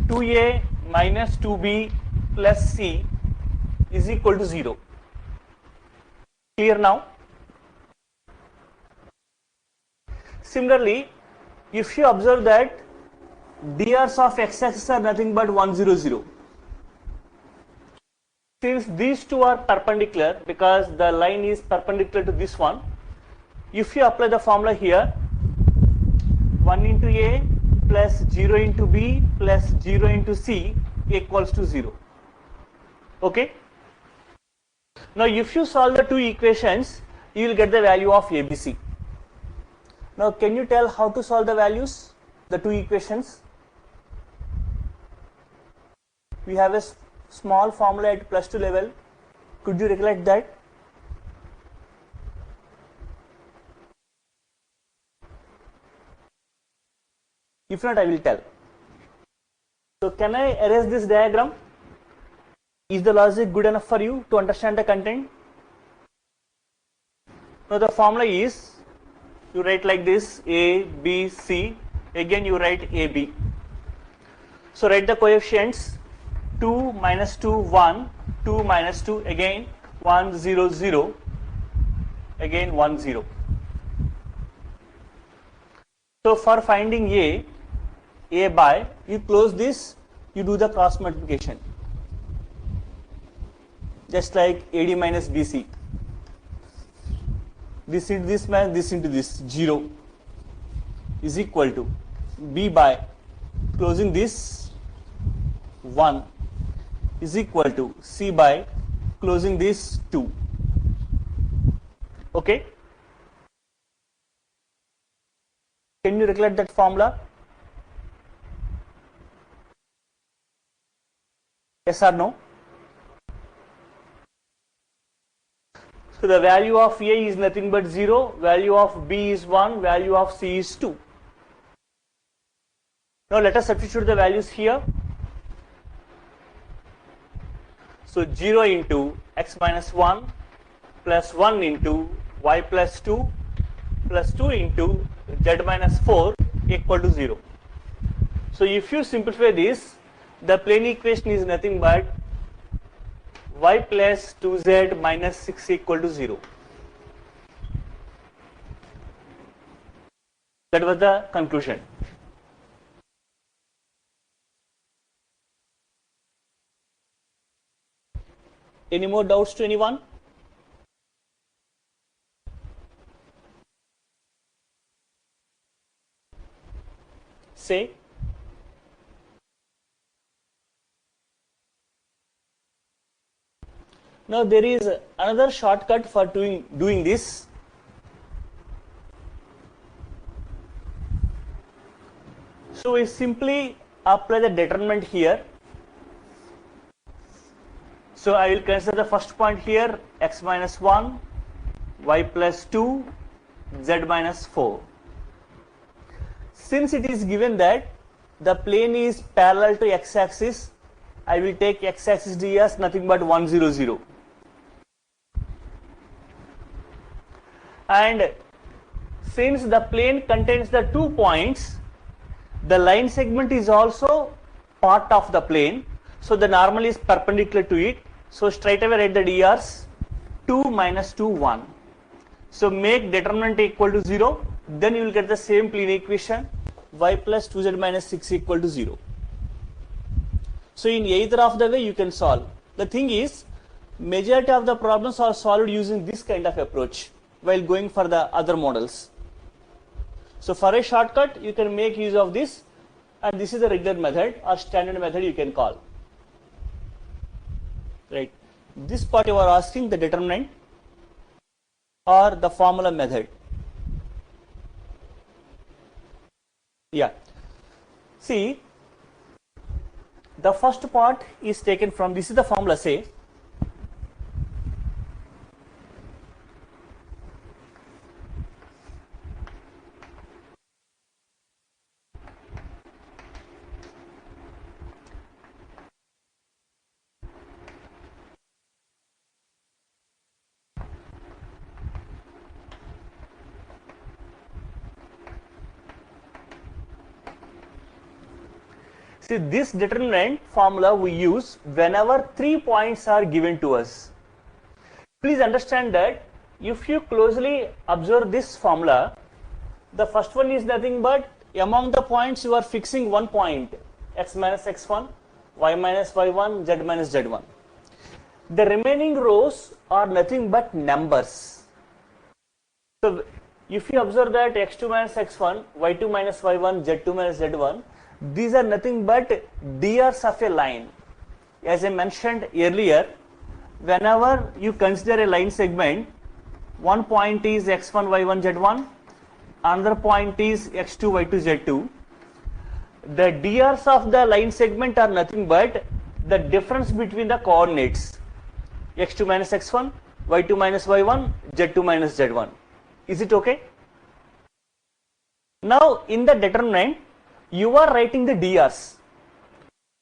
2a minus 2b plus c is equal to 0. Clear now? Similarly, if you observe that drs of x-axis are nothing but 1, 0, 0. Since these two are perpendicular, because the line is perpendicular to this one, if you apply the formula here, 1 into a plus 0 into b plus 0 into c equals to 0. Okay? Now if you solve the two equations, you will get the value of ABC. Now can you tell how to solve the values, the two equations? We have a small formula at +2 level. Could you recollect that? If not, I will tell. So can I erase this diagram? Is the logic good enough for you to understand the content? Now the formula is, you write like this, A, B, C, again you write AB. So write the coefficients, 2 minus 2, 1, 2 minus 2, again 1, 0, 0, again 1, 0. So for finding A by, you close this, you do the cross multiplication. Just like AD minus BC. This into this minus this into this, 0 is equal to B by closing this 1 is equal to C by closing this 2. Okay? Can you recollect that formula? Yes or no? So the value of A is nothing but 0, value of B is 1, value of C is 2. Now let us substitute the values here. So 0 into x minus 1 plus 1 into y plus 2 plus 2 into z minus 4 equal to 0. So if you simplify this, the plane equation is nothing but y plus 2z minus 6 equal to 0. That was the conclusion. Any more doubts to anyone? Say. Now there is another shortcut for doing this. So we simply apply the determinant here. So I will consider the first point here, x minus 1, y plus 2, z minus 4. Since it is given that the plane is parallel to x-axis, I will take x-axis d as nothing but 1, 0, 0. And since the plane contains the 2 points, the line segment is also part of the plane, so the normal is perpendicular to it. So straight away write the drs 2 minus 2, 1. So make determinant equal to 0, then you will get the same plane equation, y plus 2z minus 6 equal to 0. So in either of the way you can solve. The thing is, majority of the problems are solved using this kind of approach while going for the other models. So for a shortcut, you can make use of this, and this is the regular method or standard method you can call. Right. This part you are asking the determinant or the formula method. Yeah. See, the first part is taken from, this is the formula, say, see, this determinant formula we use whenever 3 points are given to us. Please understand that if you closely observe this formula, the first one is nothing but among the points you are fixing one point, x minus x1, y minus y1, z minus z1. The remaining rows are nothing but numbers. So if you observe that x2 minus x1, y2 minus y1, z2 minus z1, these are nothing but drs of a line. As I mentioned earlier, whenever you consider a line segment, one point is x1, y1, z1, another point is x2, y2, z2. The drs of the line segment are nothing but the difference between the coordinates, x2 minus x1, y2 minus y1, z2 minus z1. Is it okay? Now in the determinant, you are writing the drs.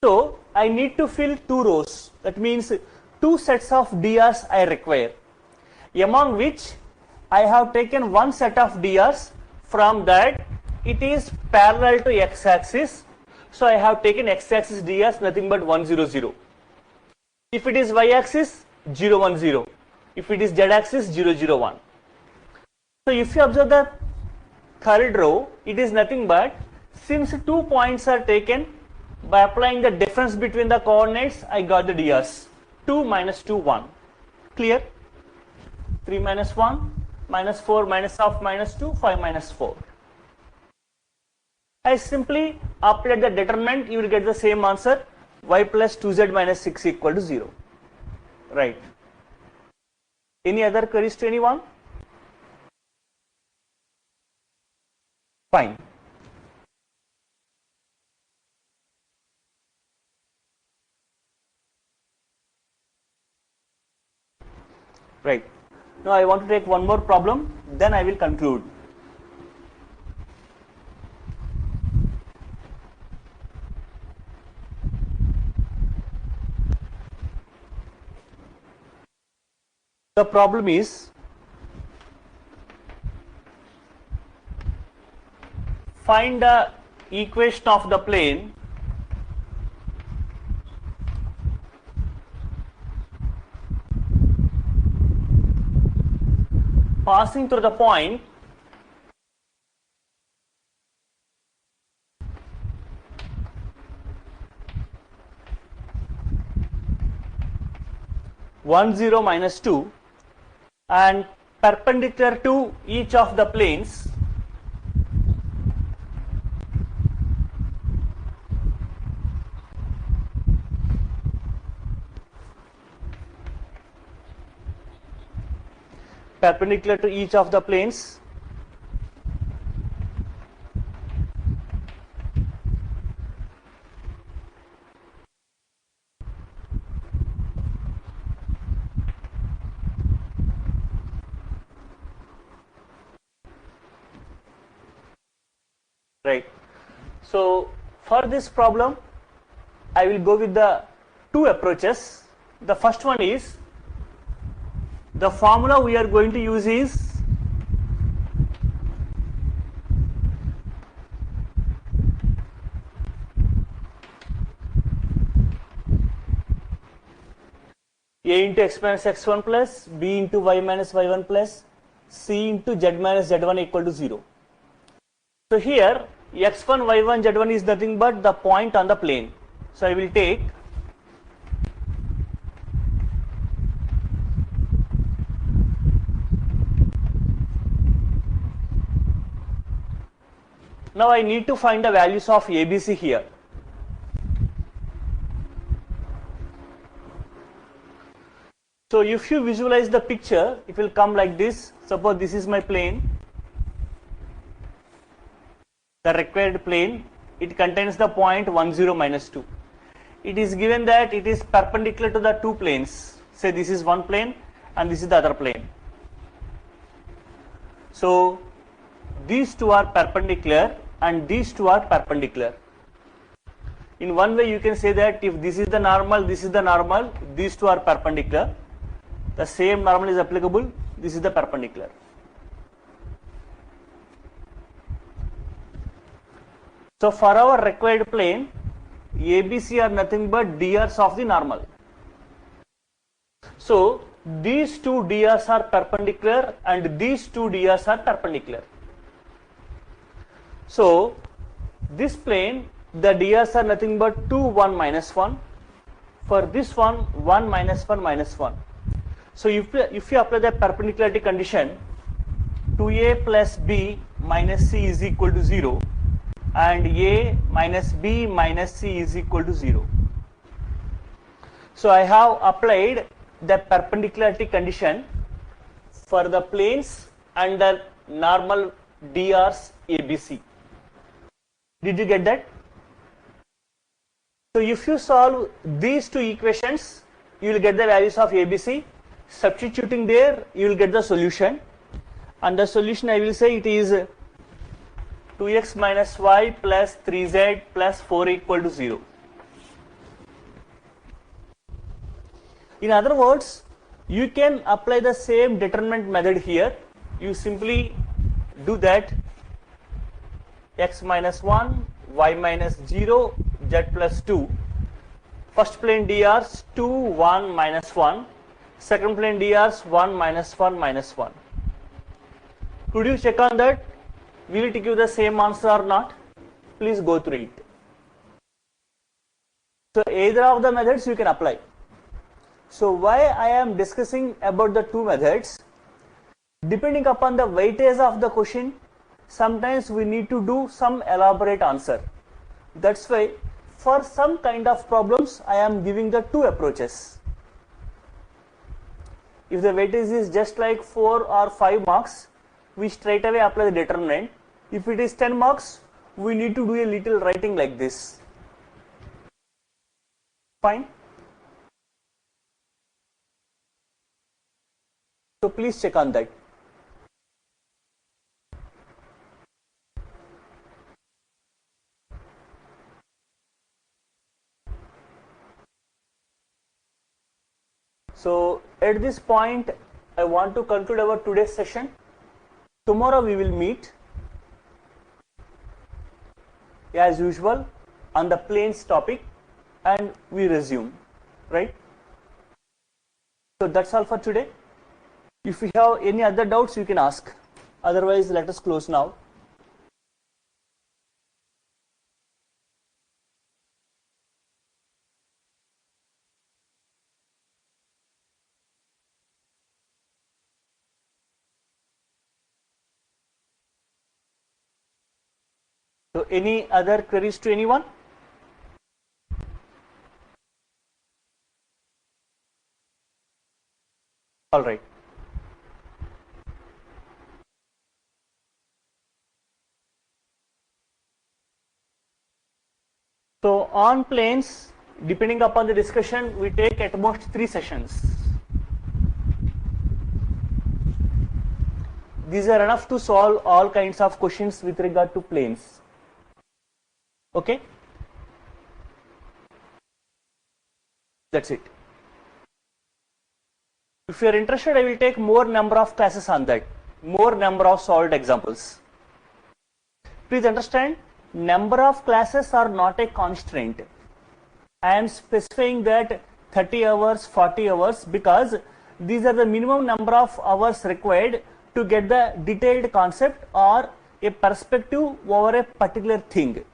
So I need to fill 2 rows. That means 2 sets of drs I require, among which I have taken one set of drs. From that it is parallel to x-axis, so I have taken x-axis drs nothing but 1, 0, 0. If it is y-axis, 0, 1, 0. If it is z-axis, 0, 0, 1. So if you observe the third row, it is nothing but, since 2 points are taken, by applying the difference between the coordinates, I got the drs. 2 minus 2, 1. Clear? 3 minus 1, minus 4, minus half, minus 2, 5 minus 4. I simply apply the determinant, you will get the same answer, y plus 2z minus 6 equal to 0. Right. Any other queries to anyone? Fine. Right. Now I want to take one more problem, then I will conclude. The problem is, find the equation of the plane passing through the point 1 0 minus 2 and perpendicular to each of the planes perpendicular to each of the planes right. So for this problem I will go with the two approaches. The first one is the formula we are going to use is a into x minus x1 plus b into y minus y1 plus c into z minus z1 equal to 0. So here x1 y1 z1 is nothing but the point on the plane. So I will take now I need to find the values of ABC here. So if you visualize the picture, it will come like this. Suppose this is my plane, the required plane. It contains the point 1 0 minus 2. It is given that it is perpendicular to the two planes. Say this is one plane and this is the other plane. So these two are perpendicular and these two are perpendicular. In one way you can say that if this is the normal, this is the normal, these two are perpendicular. The same normal is applicable, this is the perpendicular. So for our required plane, ABC are nothing but DRs of the normal. So these two DRs are perpendicular and these two DRs are perpendicular. So this plane, the DRs are nothing but 2, 1, minus 1. For this one, 1, minus 1, minus 1. So if you apply the perpendicularity condition, 2a plus b minus c is equal to 0 and a minus b minus c is equal to 0. So I have applied the perpendicularity condition for the planes under normal DRs ABC. Did you get that? So if you solve these two equations, you will get the values of ABC. Substituting there, you will get the solution, and the solution I will say it is 2x minus y plus 3z plus 4 equal to 0. In other words, you can apply the same determinant method here. You simply do that x minus 1, y minus 0, z plus 2. First plane drs 2, 1, minus 1. Second plane drs 1, minus 1, minus 1. Could you check on that? Will it give the same answer or not? Please go through it. So either of the methods you can apply. So why I am discussing about the two methods? Depending upon the weightage of the question, sometimes we need to do some elaborate answer. That's why for some kind of problems I am giving the two approaches. If the weightage is just like 4 or 5 marks, we straight away apply the determinant. If it is 10 marks, we need to do a little writing like this. Fine? So please check on that. So at this point, I want to conclude our today's session. Tomorrow we will meet as usual on the planes topic and we resume, right? So that's all for today. If you have any other doubts, you can ask. Otherwise, let us close now. So any other queries to anyone? All right. So on planes, depending upon the discussion, we take at most 3 sessions. These are enough to solve all kinds of questions with regard to planes. Okay? That's it. If you are interested, I will take more number of classes on that, more number of solved examples. Please understand, number of classes are not a constraint. I am specifying that 30 hours, 40 hours because these are the minimum number of hours required to get the detailed concept or a perspective over a particular thing.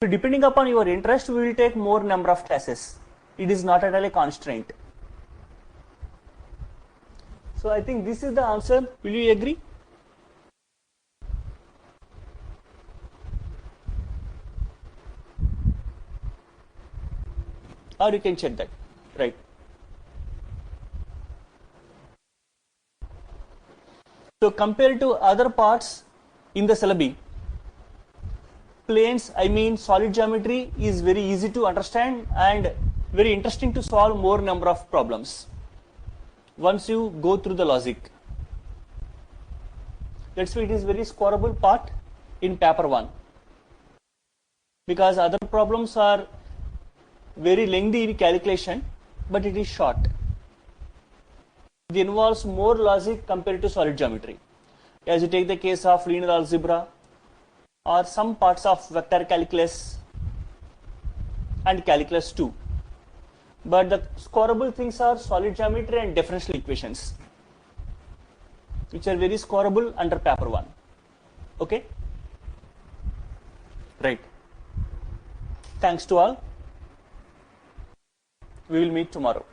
So depending upon your interest, we will take more number of classes. It is not at all a constraint. So I think this is the answer. Will you agree? Or you can check that, right? So compared to other parts in the syllabi, planes, I mean solid geometry, is very easy to understand and very interesting to solve more number of problems once you go through the logic. That's why it is very scoreable part in paper 1, because other problems are very lengthy in calculation, but it is short. It involves more logic compared to solid geometry. As you take the case of linear algebra or some parts of vector calculus and calculus 2. But the scoreable things are solid geometry and differential equations, which are very scoreable under paper 1. Okay? Right. Thanks to all. We will meet tomorrow.